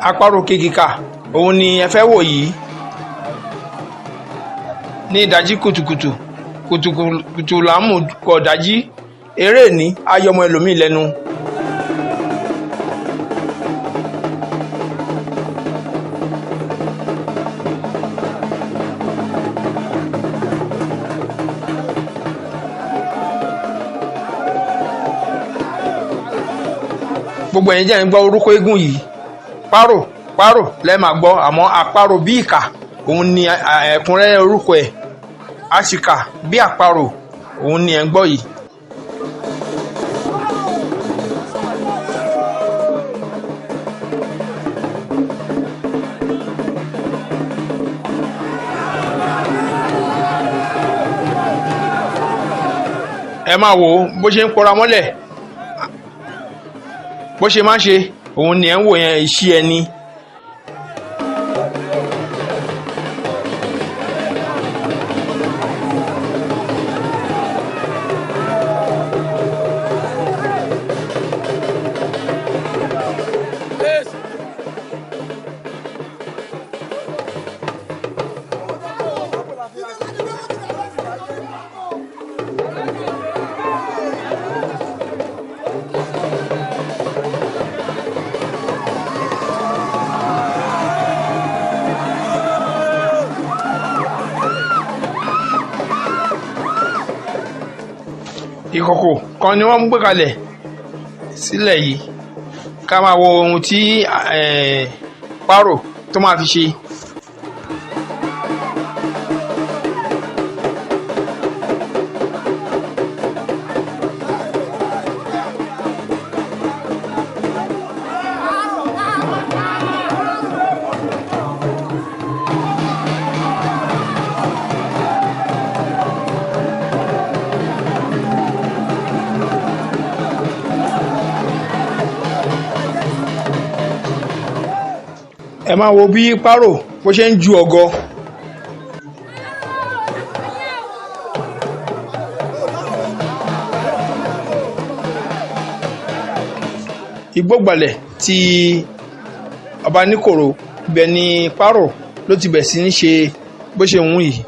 àparò kìkìkà òun ni ẹ fẹ́ wò yìí ní ìdájí kùtùkùtù làámù kọ̀ dájí eré ní ayọmọ ẹlòmíì lẹ́nu. gbogbo ẹ̀yin jẹ́ ń gbọ́ orúkọ eégún yìí párò lẹ́ẹ̀ máa gbọ́ àmọ́ àparò bí ìkà òun ni ẹ̀kúnrẹ́rẹ́ orúkọ ẹ̀ àṣìkà bí àparò òun ni ẹ̀ ń gbọ́ yìí. ẹ máa wò ó bó ṣe ń pọra mọ́lẹ̀ bó ṣe máa ń ṣe òun ni ẹ̀ ń wò yẹn iṣẹ́ ẹni. ìkòkò kan ni wọ́n ń gbé kalẹ̀ sílẹ̀ yìí ká máa wo ohun tí párò tó máa fi ṣe. ẹ máa wo bí párò bó ṣe ń ju ọ̀gọ. Igbógbalẹ̀ ti ọba níkòrò ibẹ̀ ni párò ló ti bẹ̀ sí ní ṣe bó ṣe ń wù yìí.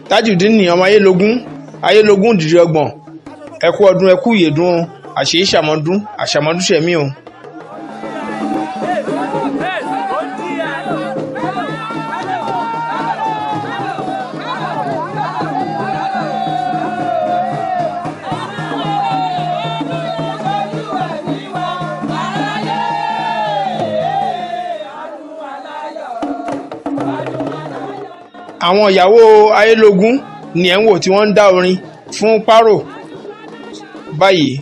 Tajudeen ni ọmọ ayélogún dìde ọgbọ̀n ẹkú ọdún ẹkú ìyèdún àṣeyí àṣàmọ́dún ṣẹ̀mí o. àwọn ìyàwó ayélogún ni ẹ̀ ń wò tí wọ́n ń dá orin fún párò báyìí.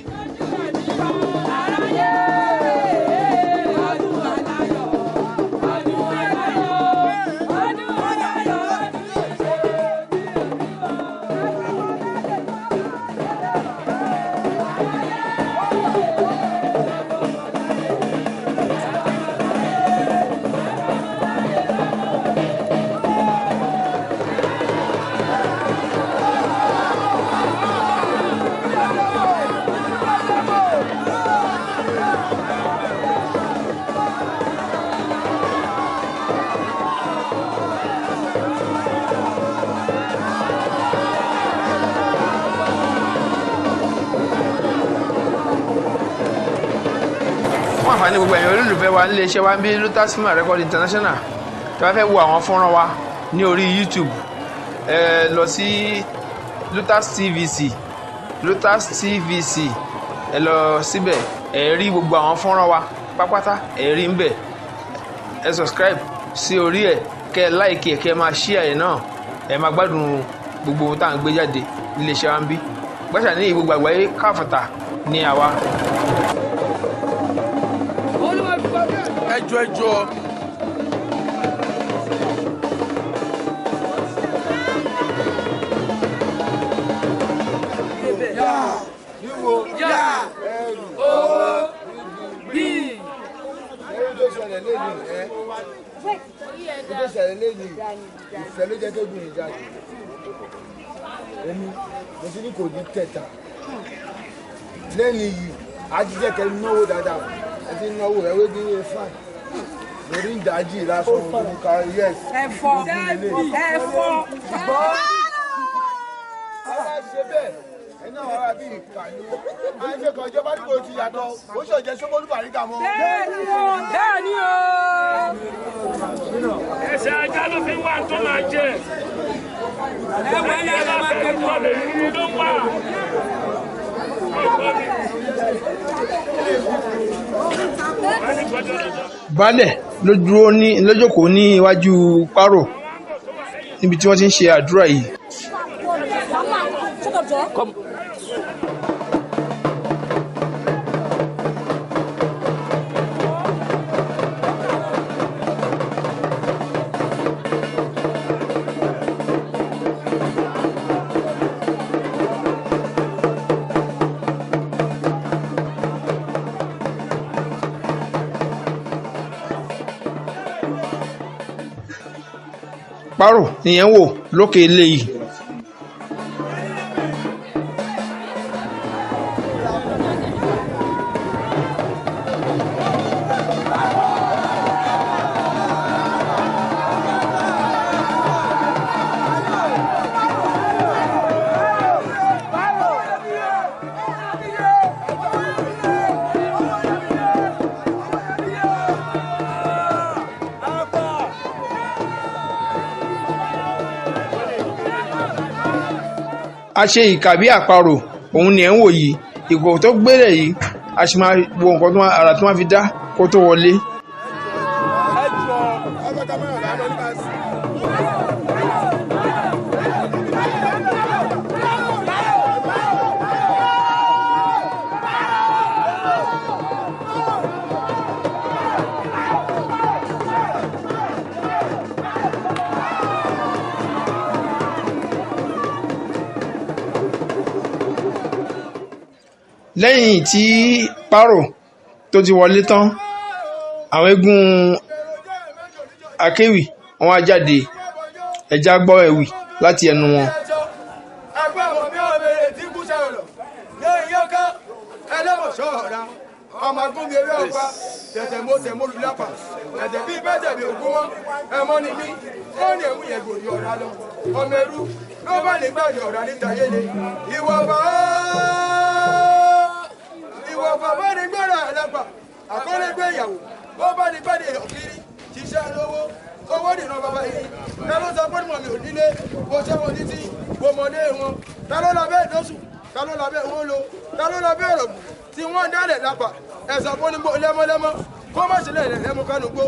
fún àǹfààní gbogbo ẹ̀yin olólùfẹ́ wa nílé iṣẹ́ wa ń bí Lutasima Record International tí wọ́n fẹ́ wo àwọn fọ́nrán wa ní orí YouTube ẹ lọ sí Lutas TVC ẹ lọ síbẹ̀ ẹ rí gbogbo àwọn fọ́nrán wa pápátá ẹ rí ń bẹ̀ ẹ subscribe sí orí ẹ̀ kẹ́ ẹ láìkì ẹ̀ kẹ́ ẹ máa share ẹ̀ náà ẹ máa gbádùn gbogbo ohun tá à ń gbé jáde nílé iṣẹ́ wa ń bí gbàṣà ní gbogbo àgbáyé káfọ̀tà ní àwa. ẹjọ́ èmi mo ti ní kò ní kẹta lẹ́nu yìí ajíjẹ́kẹ́ náwó dáadáa ẹ ti náwó ẹ̀wé bí ẹ fà lórí ìdájì lásán olùkà yes ẹ̀fọ́ ṣe bẹ́ẹ̀ ẹ̀yin àwọn ará bíi ìkà ni máa ń ṣe kan ìjọba nígbà tí yàtọ̀ ó ṣèjẹ́ sọ́mọ́lú bàríkà mọ́. bẹ́ẹ̀ni o. ẹsẹ̀ ajá ló fi wá tó máa jẹ. ẹ̀wọ̀n ẹ̀yà ló máa kẹ́kọ̀ọ́ lè ní ló pa. baálẹ̀ ló dúró ní lójókòó ní iwájú párò níbi tí wọ́n ti ń ṣe àdúrà yìí. párò nìyẹn wò lókè ilé yìí. a ṣe ìkà bí àparò òun ni ẹ̀ ń wò yìí ìgò tó gbélé yìí a sì máa wo nǹkan àrà tó máa fi dá kó tó wọlé. lẹ́yìn tí párò tó ti wọlé tán àwọn eégún akéwì wọn á jáde ẹja gbọ́ ewì láti ẹnu wọn. ẹgbẹ́ àwọn mi ò bèrè tí kú sẹ́wọ̀n lọ lẹ́yìn yọ́ká ẹlẹ́mọ̀ṣọ́ ọ̀ra ọmọ agúnmi eré ọgbà tẹ̀tẹ̀ mo tẹ̀ mo lù lápá tẹ̀tẹ̀ bíi bẹ́tẹ̀ bí ògún wọn ẹ̀mọ́ ni mí ó ní ẹ̀mú yẹn gòrí ọ̀rá lọ ọmọ ẹrú ló bá ní gbàdé ọ̀rá níta yéle ìwọ bàbá ní gbọ́dọ̀ ẹlẹ́pà àkọ́lé gbé ìyàwó ó bá ní gbàdé òkiri ṣiṣẹ́ lówó owó nìna bàbá yìí ẹ ló sọ pé mọ̀ mi ò nílé bó ṣe wọn títí bó mọdé wọn ta ló lọ bẹ́ẹ̀ lóṣù ta ló lọ bẹ́ẹ̀ wọn lo ta ló lọ bẹ́ẹ̀ rògbò tí wọ́n dálẹ̀ lápá ẹ̀sọ̀ fún ní lẹ́mọ́lẹ́mọ́ kó má ṣe lẹ́lẹ̀ lẹ́mú kánú gbó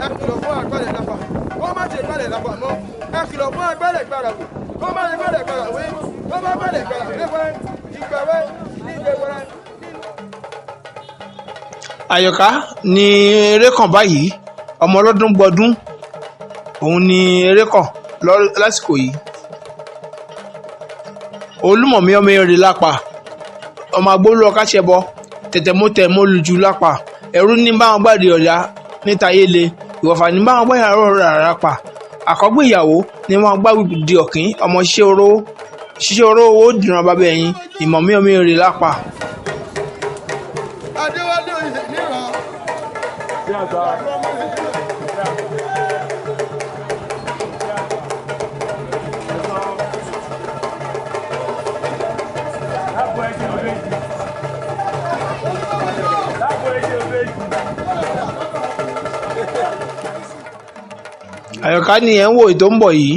ẹ kìlọ̀ fún àgbẹ̀lẹ̀ lápá kó má ṣe gbẹ̀lẹ̀ lápá mọ́ ẹ kìlọ̀ fún àgbẹ̀lẹ̀ gbàràwé kó má ṣe gbẹ̀lẹ̀ gbàràwé kó má gbẹ̀lẹ̀ gbàràwé wẹ́ ìgbẹ̀wẹ́ ní ìgbẹ̀wẹ́. àyọ̀ká ni eré kan báyìí ọmọ ọlọ́dún gbọdún òun ni eré kan lásìkò yìí. olúmọ̀mí ọmọ eré lápá ọmọ agbólú ọkàṣẹbọ tẹ̀tẹ̀mọ́tẹ̀ mọ́lùjú lápá ẹ̀rú ní báwọn gbàdé ọ̀yá níta yéle ìwọ̀fà ní báwọn gbàdé ọ̀rọ̀ àràpà àkọ́gbé ìyàwó ni wọ́n gbá di ọ̀kín ọmọ ṣiṣẹ́ oró owó dìran bàbá ẹ̀yìn ìmọ̀mí ọmọ eré lápá. adéwálé níran àyọ̀ká ni ẹ̀ ń wò tó ń bọ̀ yìí.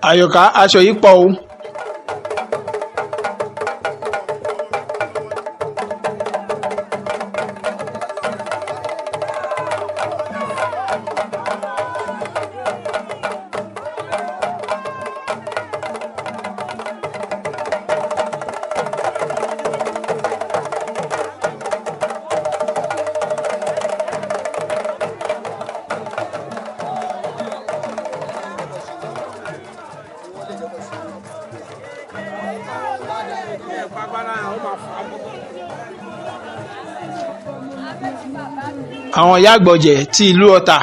àyọ̀ká aṣọ yìí pọ̀ o. àwọn ìyá àgbọ̀jẹ̀ ti ìlú Ọ̀tà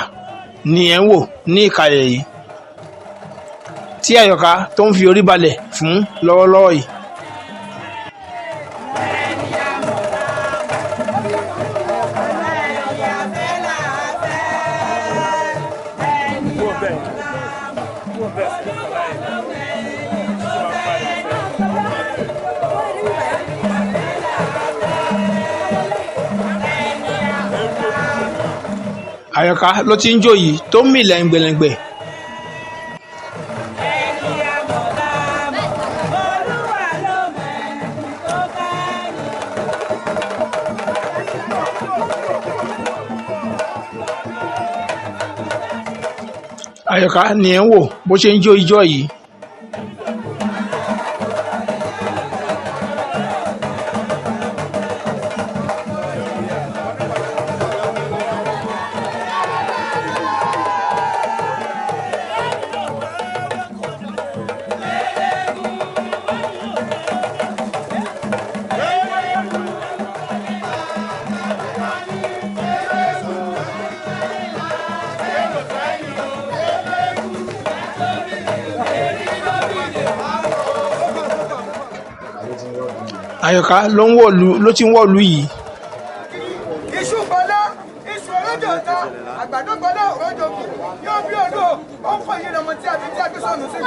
ni ẹ̀ ń wò ní ìkàlẹ̀ yìí tí Àyọ̀ká tó ń fi orí balẹ̀ fún lọ́wọ́lọ́wọ́ yìí. Àyọ̀ká ló ti ń jó yìí tó ń mì lẹ́ngbẹ̀lẹ́ngbẹ̀. Àyọ̀ká ni ẹ̀ ń wò bó ṣe ń jó ijó yìí. Àyọ̀ká ló ti ń wọ̀lú yìí. Iṣu gbọ́dọ̀, iṣu olójó ta, àgbàdo gbọ́dọ̀ òrójó kù, yóò bí odò, ó ń fọ yìí lọmọ tí a fi tí a gbé sọnù sí.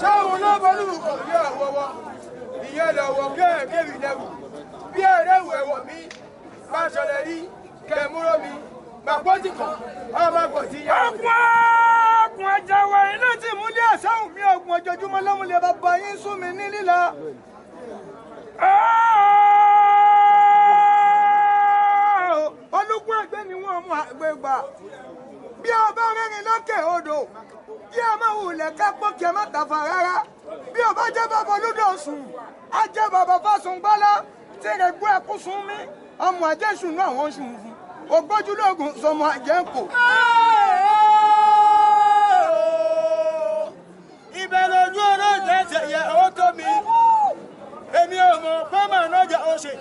Sáwọn olóògbọ́nù kò rí àwọ̀wọ́, ìyẹn lọ́wọ́ kẹ́ẹ̀kẹ́rì lẹ́wù, bí ẹ̀rẹ́wù ẹ̀wọ̀ mi, bá ṣọlẹ̀ rí, kẹ́ẹ̀múrò mi, gbàgbọ́tì kan, ọmọ kò ti yá. Ọkùn ẹja wa iná tí mú ní àṣàhùn mi ọgbọ̀n ojoojúmọ́ lọ́múlẹ̀ bàbá yín sún mi ní lílà. Olúkún ẹgbẹ́ ni wọ́n mú àgbègbà. Bí ọba rẹ́rìn lókè odò, kí ẹ má wulẹ̀ kápọ́ kí ẹ má tàfà rárá. Bí ọba jẹ́ bàbá olúdọ̀sùn, á jẹ́ bàbá fásùn gbọ́lá, tí rẹ̀ gbọ́ ẹkú sún mí, ọmọ àjẹsùn náà wọ́n sùn fún. Ògbójúlógún sọmọ àjẹkù. Ibẹ̀ lójú olóòjẹ́ ṣẹ̀yẹ ó tó mi. Èmi ò mọ̀ pé màá nájà ó ṣe.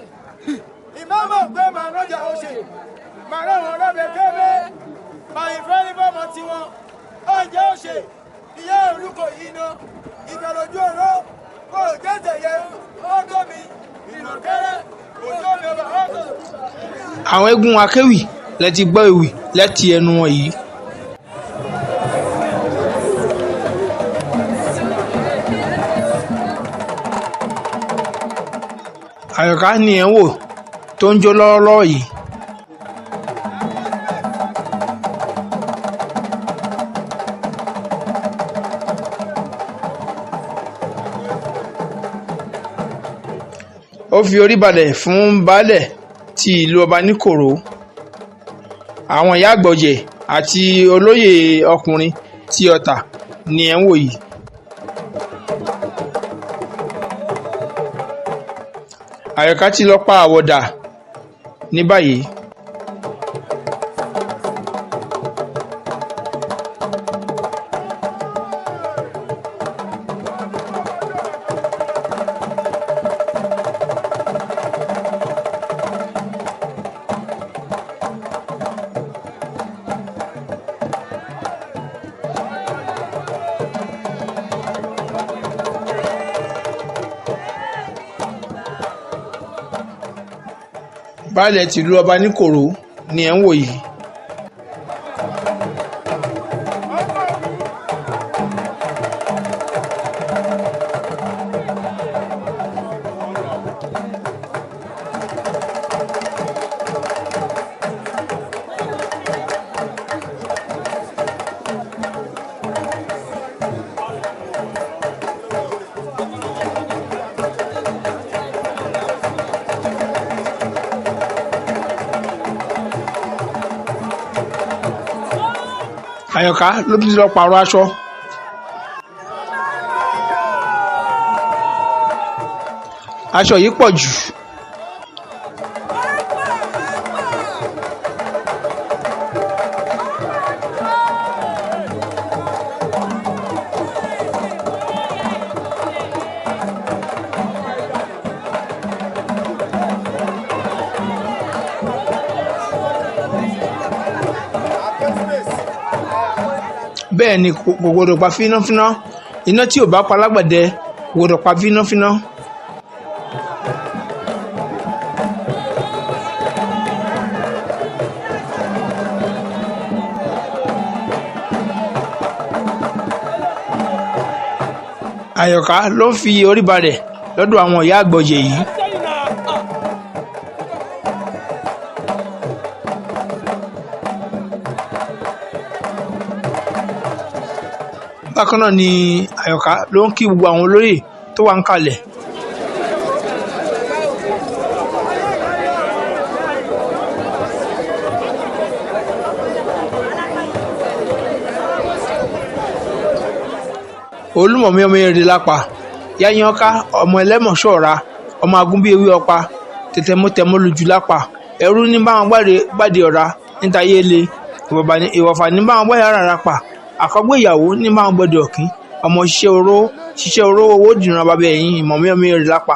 Ìmọ̀mọ̀ pé màá nájà ó ṣe. Màá rán wọn lọ́bẹ̀ kébé. Màá ìfẹ́ ní bọ́mọ tiwọn. Oúnjẹ ó ṣe. Ìyá olùkọ́ yìí ná. Ibẹ̀ lójú oló. Olóòjẹ́ ṣẹ̀yẹ ó tó mi. Ìrọ̀kẹ́rẹ́. Àwọn eégún akéwì lẹ ti gbọ́ ewì láti ẹnu wọn yìí. Àyọ̀ká ni ẹ̀ ń wò tó ń jó lọ́wọ́lọ́wọ́ yìí. Ó fi orí balẹ̀ fún baálẹ̀ ti ìlú Ọbaníkòró, àwọn ìyá àgbọ̀jẹ̀ àti olóyè ọkùnrin ti Ọ̀tà ni ẹ̀ ń wò yìí. Àyọ̀ká ti lọ pa àwọ̀dà ní báyìí. Baálẹ̀ tìlú Ọbaníkòró ni ẹ̀ ń wò yìí. Àyọ̀ká ló ti lọ pààrọ̀ aṣọ. Aṣọ yìí pọ̀ jù. bẹ́ẹ̀ ni kò gbọdọ̀ pa fínáfíná, iná tí ò bá pa lágbẹ̀dẹ kò gbọdọ̀ pa fínáfíná. Àyọ̀ká ló ń fi orí balẹ̀ lọ́dọ̀ àwọn ìyá àgbọ̀jẹ̀ yìí. Bákan náà ni Àyọ̀ká ló ń kí gbogbo àwọn olóyè tó wà ń kalẹ̀. Olúmọ̀mí ọmọ Èrè lápá, Yáyánká ọmọ ẹlẹ́mọ̀ṣọ́ra, ọmọ agúnbí ewé ọ̀pá, tẹ̀tẹ̀mọ́tẹ̀mọ́ lójú lápá, ẹrú ní báwọn gbàdé ọ̀rá níta yéle, ìwọ̀fà ní báwọn gbàdé ara pa, àkọ́gbé ìyàwó ní báwọn gbọ́dọ̀ ọ̀kín, ọmọ ṣiṣẹ́ oró owó dìran bàbá ẹ̀yìn ìmọ̀mí ọmọ Èrè lápá.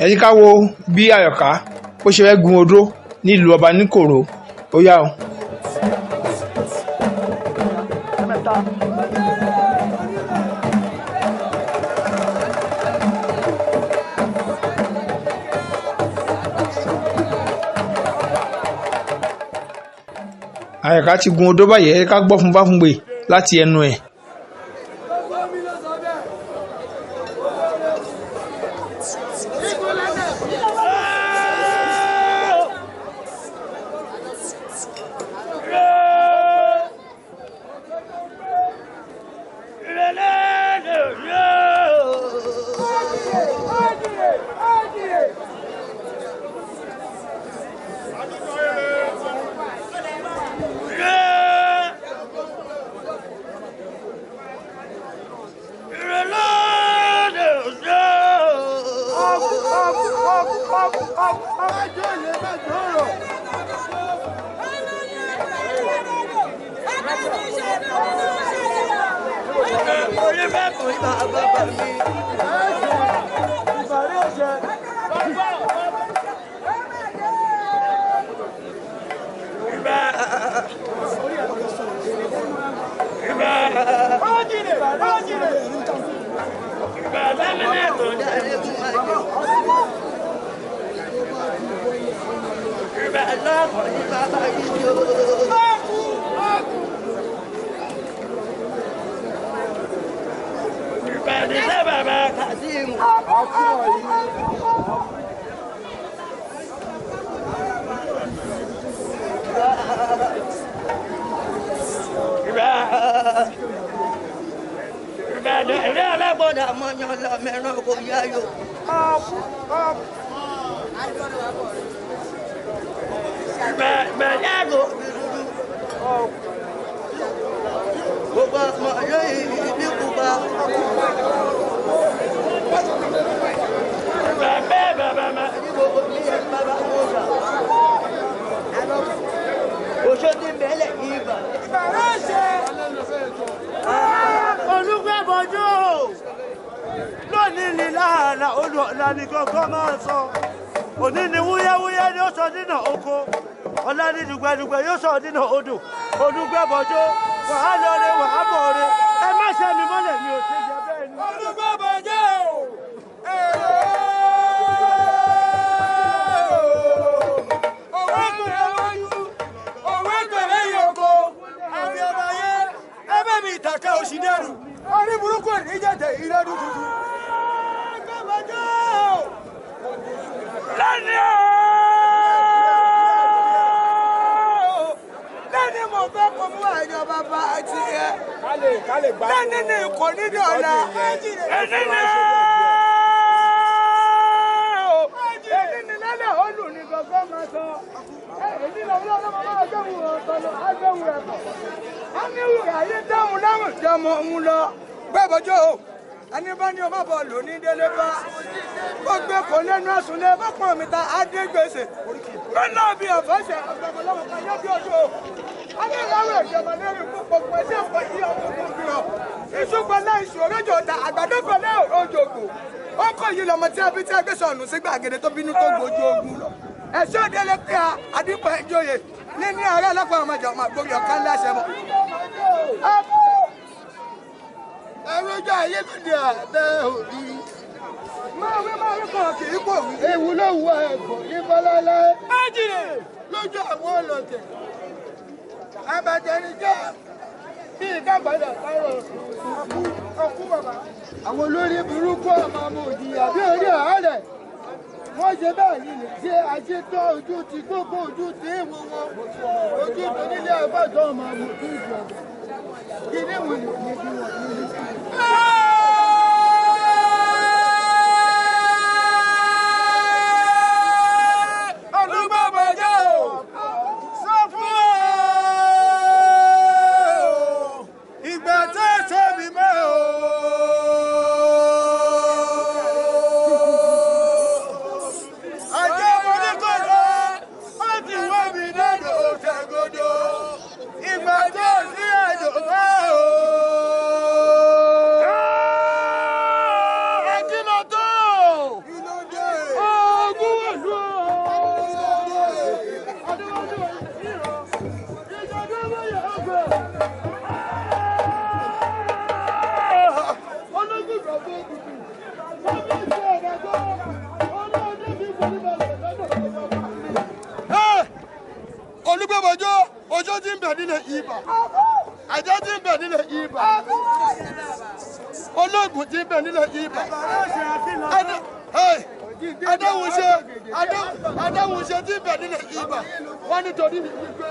Ẹ jẹ́ ká wo bí Àyọ̀ká bó ṣe fẹ́ gun odó nílùú ọba níkòró, ó yá o. Àyọ̀ká ti gun odó báyìí, ẹ jẹ́ ká gbọ́ fún Báfúngbè láti ẹnu ẹ̀. ọ̀la ní dùgbẹ̀dùgbẹ̀ yóò sọ̀ nínú odò olùgbẹ́bọjọ́ wàá lọ rẹ wàá bọ̀ rẹ ẹ má ṣe mi mọ́lẹ̀ mi ò ṣe jẹ bẹ́ẹ̀ ni. olùgbẹ́bọjọ́ òwe gbèrè wáyú òwe gbèrè yòókò àmì ọ̀bàyẹ ẹbẹ̀ mi ìtàkà òsì dẹ́rù orí burúkú ìjẹ̀tẹ̀ ìrẹ́dù tuntun. lẹ́ni mo fẹ́ kó mú ẹ̀yọ́ bàbá àti ẹ̀ lẹ́ni ní kò ní dọ̀la ẹni ní lálẹ́ olù ní gbogbo máa sọ èyí lọ wúlọ́ lọ́mọ máa gbẹ̀wù ọ̀tọ̀lọ́ agbẹ̀wù ẹ̀kọ́ a ní wùrà ayé dáhùn láwọn ìjọmọ ń lọ gbẹ́bọjọ́ o ẹni bá ní ọmọ bọ́ọ̀lù ní délé bá ó gbé kò lẹ́nu àsùnlé fọ́pọ̀ mi ta adégbèsè lọ́nà bí ọ̀fọ́sẹ̀ ọ̀gbọ̀mọlọ́wọ́ kan yẹ́ bí ọjọ́ adéláwọ̀ ìjọba lórí gbogbo ẹsẹ̀ ọ̀pọ̀ yí ọmọ gbogbo rọ̀ ìṣùgbọ́lá ìṣòro jòta àgbàdọ́gbọ̀lá òjòkó ó kọ̀ yìí lọ́mọ tí a bí tí a gbé sọ̀nù sí gbàgede tó bínú tó gbójú ogun lọ ẹ̀ṣọ́ délé pé a àdìpọ̀ ìjòyè ní ààrẹ ọlọ́pàá ọmọjà ọmọ àgbórí ọ̀kan láṣẹ mọ́. ẹrújà ayé lóde àbẹ òbí. máa wí kan kì í kò wí. ewu ló wù ẹ̀kọ́ ní bọ́lálá. májìlè lójú àwọn ọlọ́tẹ̀. abatẹnijẹ́ bí ìkápadà kárọ̀ ọkú bàbá. àwọn olórí burúkú ọmọ òjìyà bí orí àárẹ̀. wọ́n ṣe báyìí lè ṣe àṣetọ́ ojú ti gbogbo ojú ti èèwọ̀ wọn. ojú tó nílé ẹ̀fọ́jọ́ ọmọ àmọ̀ tó ìjọba. kí ni wọ́n lè ní bí wọ́n ní. olùgbẹ́bọjọ́ ojú tí ń bẹ nílẹ̀ ibà àjẹ́ tí ń bẹ nílẹ̀ ibà olóògùn tí ń bẹ nílẹ̀ ibà adáhùnṣe tí ń bẹ nílẹ̀ ibà wọ́n nítorí wípé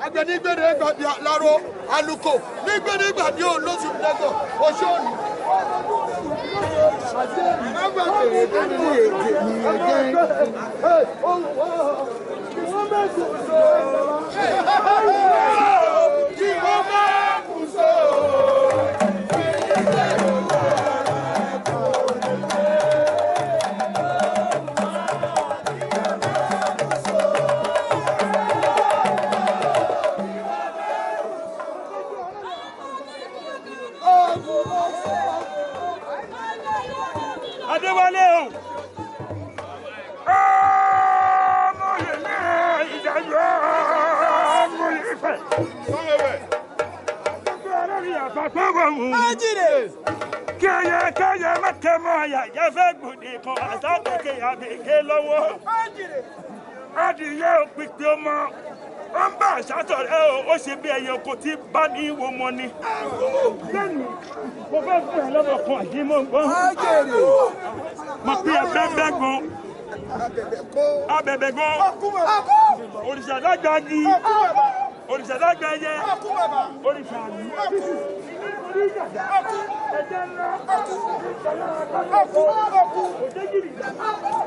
agbẹnigbẹ̀rẹ̀ gbàdí aláró alùkò nígbẹ̀nigbàdí olóṣù lẹ́gọ̀ oṣooṣù. Adéwálé o. Ọmọ yẹn ní ìdájọ́ ọmọ yẹn fẹ́. Gbogbo olórí àpapọ̀ wọ̀ wù. Kẹ́yẹ má tẹ́ mọ́ àyà yẹ fẹ́ gbòdì kan àtàkùnkè àbèké lọ́wọ́. Adìyẹ òpìpì ọmọ. Ó ń bá àṣàtọ̀ rẹ̀ ó ṣe bí ẹyẹ kò tí bá ní ìwò mọ́ ni. Lẹ́nu mo fẹ́ fún ẹ lọ́wọ́ kan àyè mọ́ gbọ́n. Mo pe ẹgbẹ́ bẹ́gun. Abẹ̀bẹ̀ gan. Òrìṣà lágbàá ni. Òrìṣà lágbàá ẹyẹ. Òrìṣà àmì. Ẹ̀jẹ̀ ńlá. Òjèjìrì.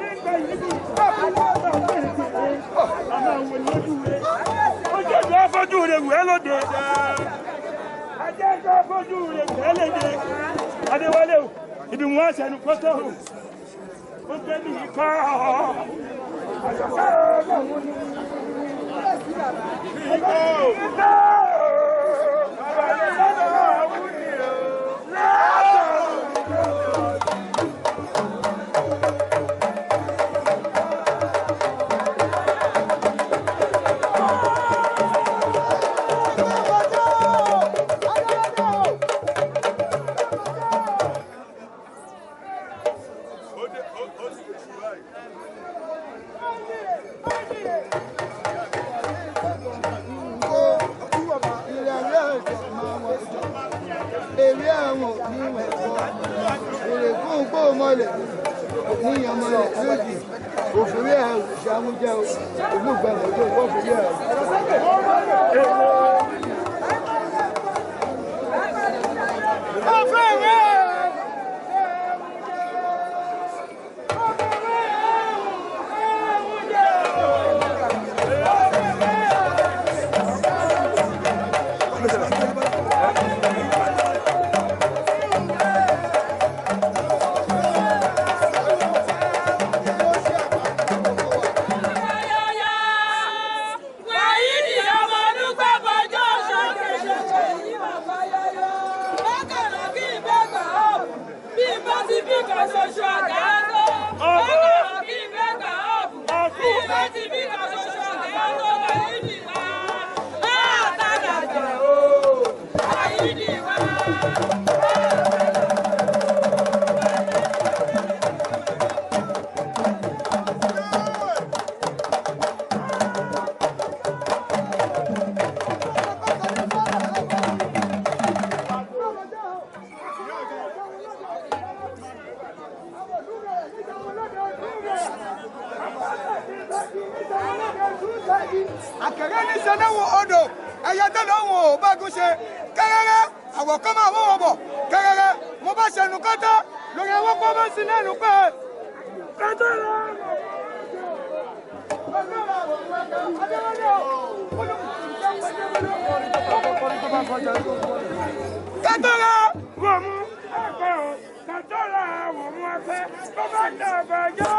Nígbà yìí. Àmọ́ àwọn olójú rẹ̀. Ojú ìjọ afọ́jú rẹ̀ wù ẹ́ lóde. Ajẹ́ ìjọ afọ́jú rẹ̀ wù ẹ́ léde. Adéwálé o, ibi wọn ṣẹnu pọ́tọ́ o. Ó gbé ní ikọ́ mọ́lẹ̀ níyàn mọ́lẹ̀ lójì òfìrí ẹ̀ ṣàmújẹ́ ìlú gbẹ̀mọ̀ tó kọ́ òfìrí ẹ̀. Àkèrè ní sẹ́dáwó odò ẹ̀yẹ tó lọ́wọ́ ò bá gún ṣe kẹ́rẹ́rẹ́ àwọ̀ kọ́ máa wọ́wọ́ bọ̀ kẹ́rẹ́rẹ́ mo bá ṣẹnu kọ́tọ́ lórí ẹwọ́ pọ́ bá sí lẹ́nu pé kẹ́tọ́rẹ́ wọ́n mú ẹgbẹ́ o kẹ́tọ́rẹ́ wọ́n mú ẹgbẹ́ tó bá dàgbà jọ.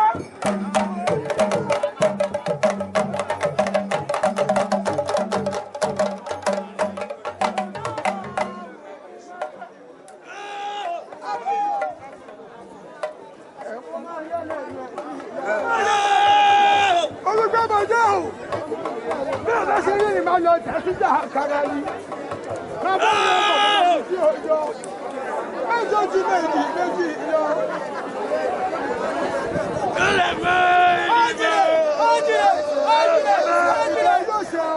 olùgbẹ́bọ̀jọ́ ò bí ọ̀dá ṣe rí ìmọ̀ lọ tẹ̀síjà kára yìí bàbá mi ò mọ̀ sí ọjọ́ ẹjọ́ ti méjì lọ. ọjìrè yóò ṣe o.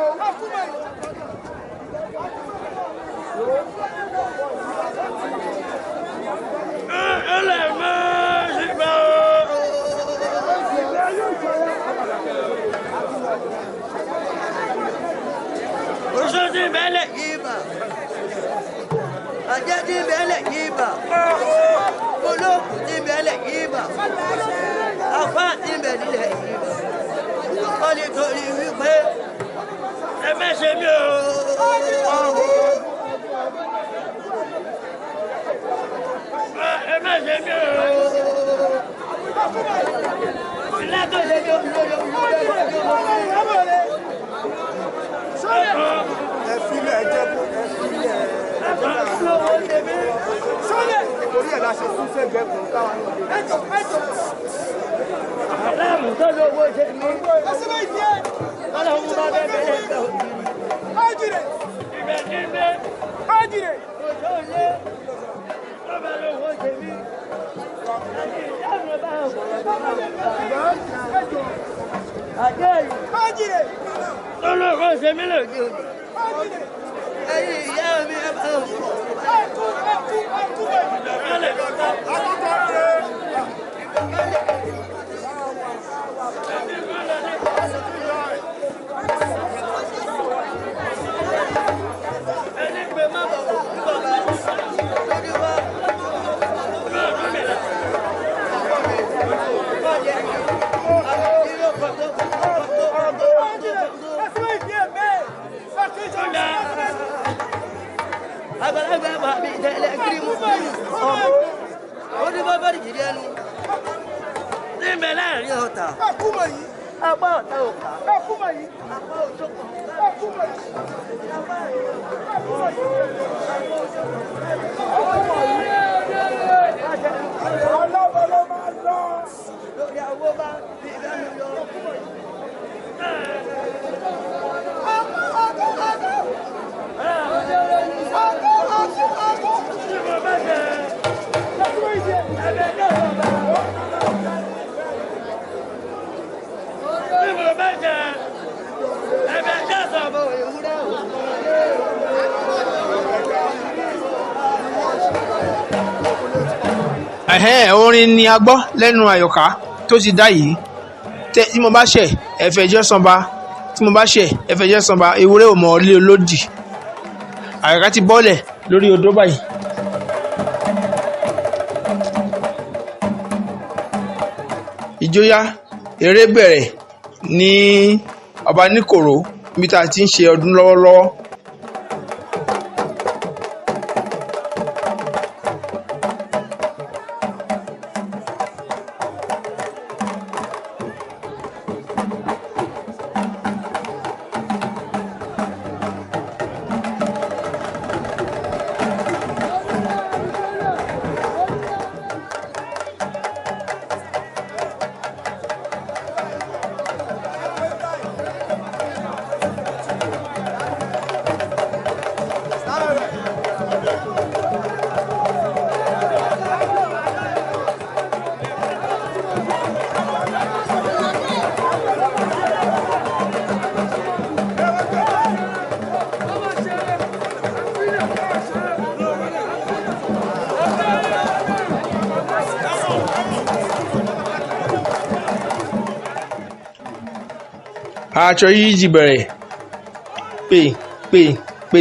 Oṣooṣi bẹ́lẹ̀ yìí bà, àjẹ́dí bẹ́lẹ̀ yìí bà, olóòkú ti bẹ́lẹ̀ yìí bà, afá ti bẹ̀ nílẹ̀ yìí bà. Wọ́n ní torí wípé ẹ mẹ́sẹ̀ mi ò. Ẹ mẹ́sẹ̀ mi ò. Ilé tó ṣe ní olóyè ẹfilẹ ẹjẹ kó ẹfilẹ torí ẹ la ṣe tún sẹgbẹ fún káwọn aláàmù tó lówó ṣe ní ọlọ́run bá bẹ́ẹ̀ bẹ́ẹ̀ bẹ́ẹ̀ òjì. ọjìrè Ibẹ̀ ní ilé ọjìrè òjò ilé tó bá lówó ṣe ní. Àjẹ́ yìí ọjìrè tó lówó ṣe mí lòdì òdì. Ẹyin ìyá mi ẹ bá wù. Ẹni pé má bọ̀ wọ̀ bàbá lórí wa. Àgbàlagbà bá mi tẹ̀lé kirimu ọmọ oníbàbàrì jìdí ẹnu níbẹ̀ láàrin ọ̀tà ẹkúmọ̀ yìí apá ọ̀tà òkà ẹkúmọ̀ yìí apá òṣogbo ẹkúmọ̀ yìí ọlọ́wọ́ ló máa lọ. lórí àwọ̀ bá bí ìdánu yọ. Orin ni a gbọ́ lẹ́nu Àyọ̀ká tó ti dá yìí. Tí mo bá ṣẹ̀ ẹ fẹjọ́ Sanba, tí mo bá ṣẹ̀ ẹ fẹjọ́ Sanba, ewúrẹ́ ò mọ̀ ilé olódì. Àyọ̀ká ti bọ́lẹ̀ lórí odó báyìí. Ìjóyà eré bẹ̀rẹ̀ ní ọba níkòró níbi tá a ti ń ṣe ọdún lọ́wọ́lọ́wọ́. Aṣọ yìí ti bẹ̀rẹ̀ pè.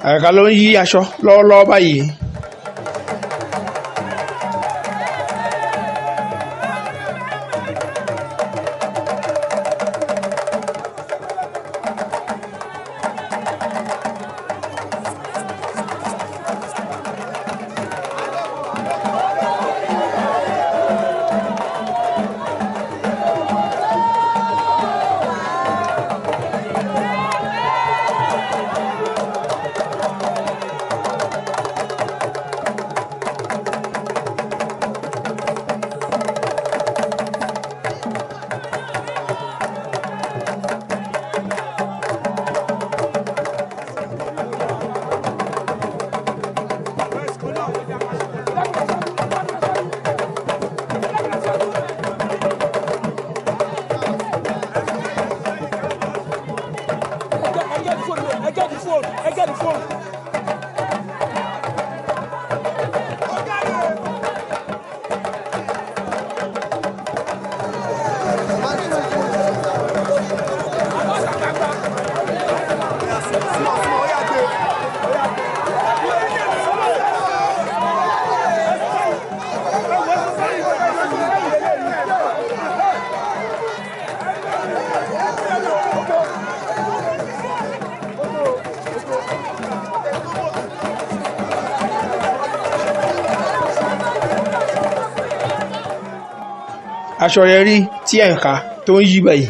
Àyọ̀ká ló ń yí aṣọ lọ́wọ́lọ́wọ́ báyìí. Aṣọ rẹ̀ rí tí Àyọ̀ká tó ń yí báyìí.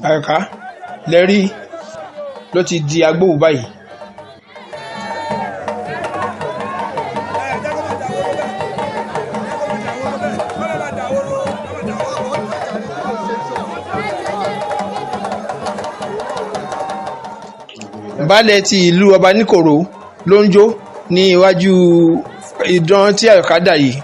Àyọ̀ká lẹ́rí ló ti di agbóhùn báyìí. Baálẹ̀ ti ìlú Ọba Níkòró ló ń jó ní iwájú ìdán tí Àyọ̀ká dà yìí.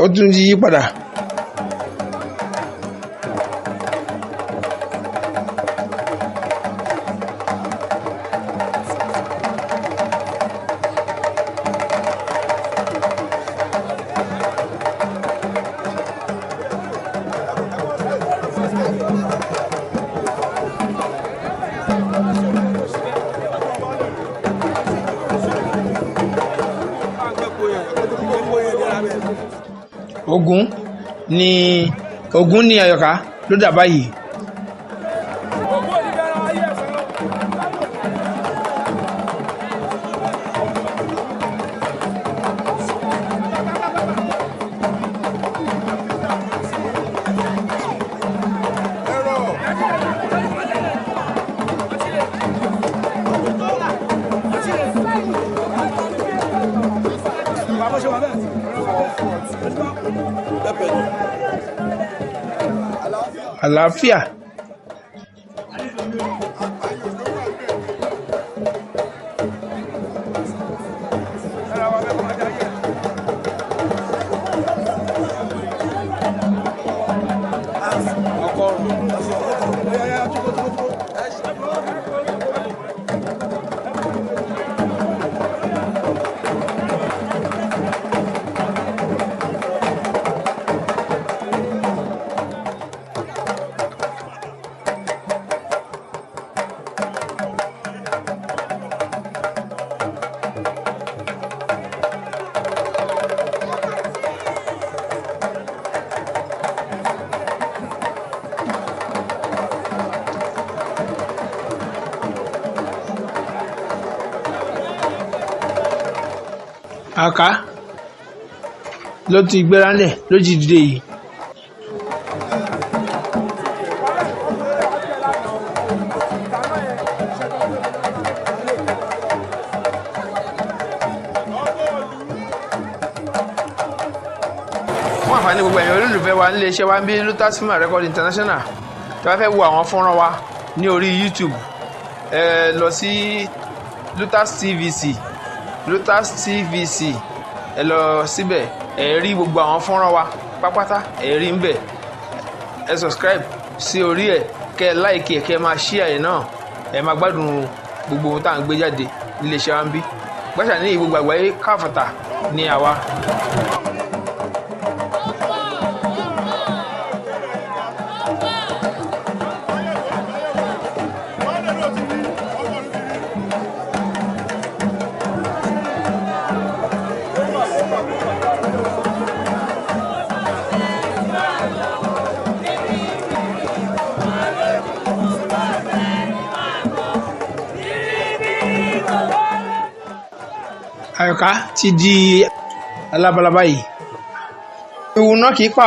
Ó tún ti yí padà. Ògún ní Àyọ̀ká ló dà báyìí. Àlàáfíà. Àyọ̀ká ló ti gbéra ńlẹ̀ ló ti dìde yìí. Fún àǹfààní gbogbo ẹ̀yin olólùfẹ́ wa nílé iṣẹ́ wa ń bí Lutas Film and Record International tí wọ́n fẹ́ wo àwọn fọ́nrán wa ní orí YouTube ẹ lọ sí Lutas TVC ẹ lọ síbẹ̀ ẹ rí gbogbo àwọn fọ́nrán wa pápátá ẹ rí ń bẹ̀ ẹ subscribe sí orí ẹ̀ kẹ́ ẹ like ẹ̀ kẹ́ ẹ máa share ẹ̀ náà ẹ máa gbádùn gbogbo ohun tá à ń gbé jáde nílé iṣẹ́ wa ń bí gbàṣà ní gbogbo àgbáyé káfọ̀tà ní àwa. Àyọ̀ká ti di alábalaba yìí. Ewu náà kì í pa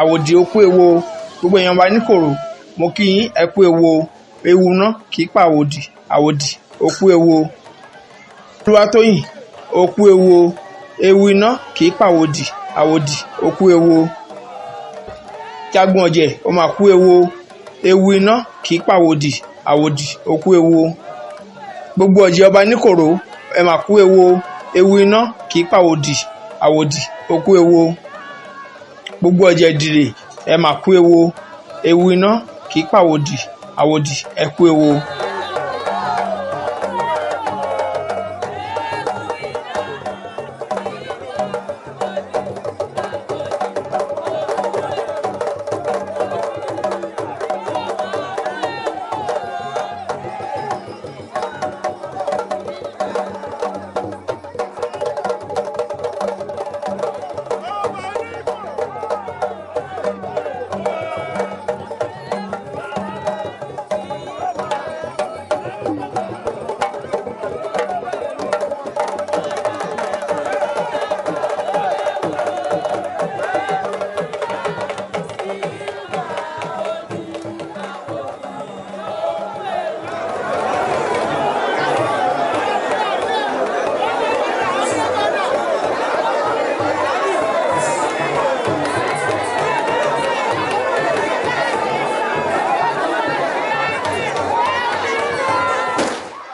àwòdì okú ewo gbogbo èèyàn Ọba Níkòró mo kí yín ẹ kú ewo ewu náà kì í pa àwòdì okú ewo. Olúwatóyìn okú ewo ewu iná kì í pa àwòdì okú ewo. Jágbọ́n ọ̀jẹ̀ ó máa kú ewo ewu iná kì í pa àwòdì okú ewo. Gbogbo ọ̀jẹ̀ Ọba Níkòró ẹ máa kú ewo ewu iná kì í pa àwòdì okú ewo. Gbogbo ọ̀jẹ̀ Ìdìrè ẹ máa kú ewo ewu iná kì í pa àwòdì ẹ kú ewo.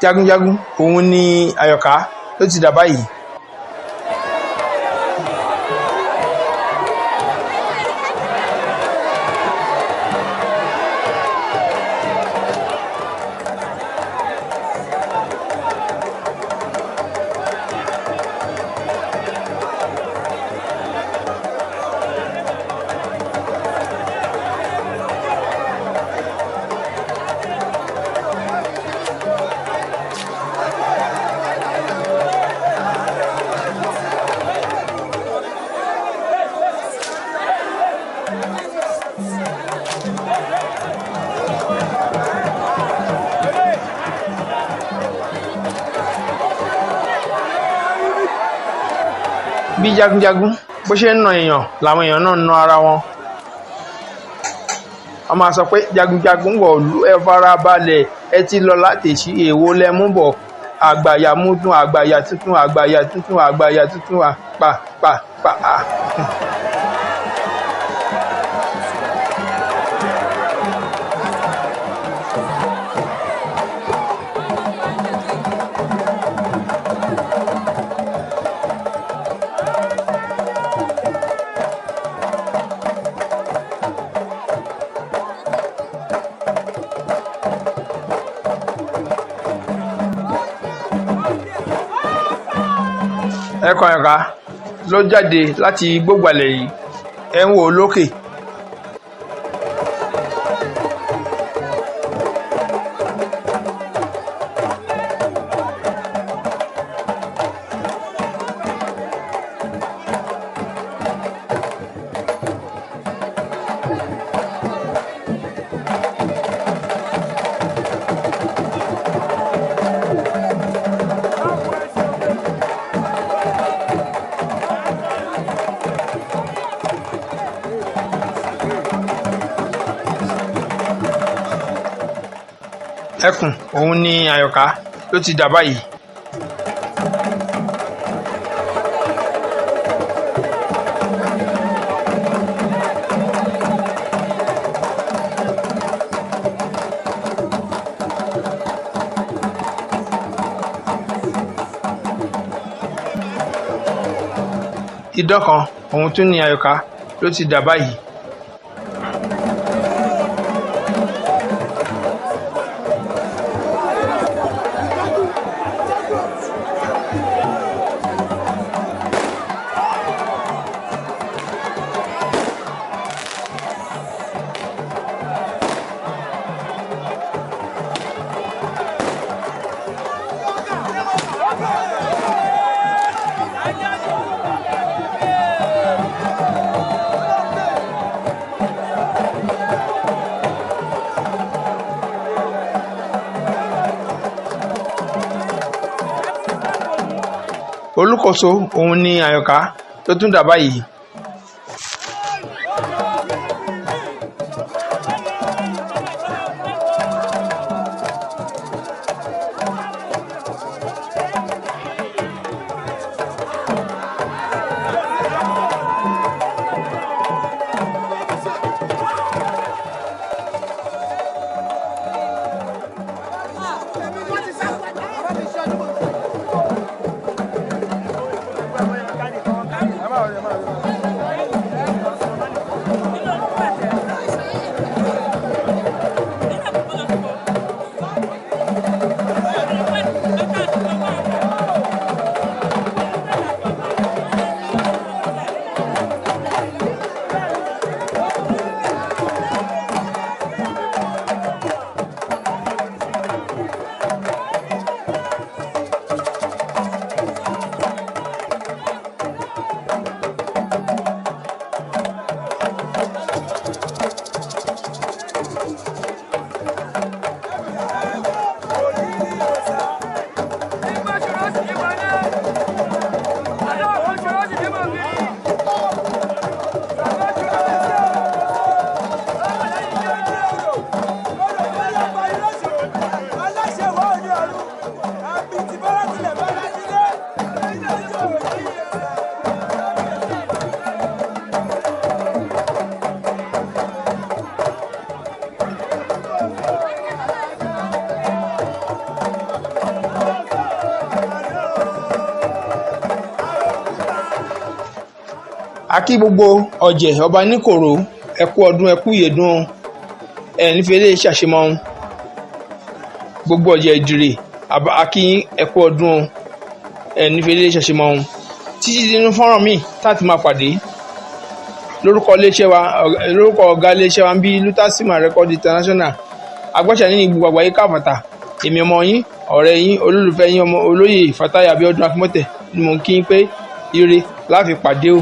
jagunjagun òun ni Àyọ̀ká ló ti dà báyìí. bí jagunjagun bó ṣe ń na èèyàn làwọn èèyàn náà ń na ara wọn. wọ́n máa sọ pé jagunjagun wọ̀lú ẹ fara balẹ̀ ẹ ti lọ láti ṣí èèwọ̀ lẹ́mú bọ̀ àgbàyà múdùn àgbàyà tuntun àgbàyà tuntun àgbàyà tuntun pa. ẹ̀kọ́ Àyọ̀ká ló jáde láti gbógbàlẹ̀ yìí ẹ̀ ń wò lókè. ẹkùn òun ni Àyọ̀ká ló ti dà báyìí. idán kan òun tún ni Àyọ̀ká ló ti dà báyìí. Olúkòso òun ni Àyọ̀ká tó tún dà báyìí. akí gbogbo ọ̀jẹ̀ ọba níkòrò ẹkú ọdún ẹkú ìyèdún nífẹ̀ẹ́ lè ṣàṣemọ́ gbogbo ọ̀jẹ̀ ìdìrè akí ẹkú ọdún nífẹ̀ẹ́ lè ṣàṣemọ́ títí nínú fọ́nrán míì táti máa pàdé lórúkọ ọ̀gá iléeṣẹ́ wa ń bí Lutasima Record International agbọ́sẹ̀ nínú gbogbo àgbáyé káfàtà èmi ọmọ yín ọ̀rẹ́ yín olólùfẹ́ yín ọmọ olóyè Fatai Abiodun Akínmọ́tẹ̀ ni mò ń kí yín pé ire láfi pàdé o.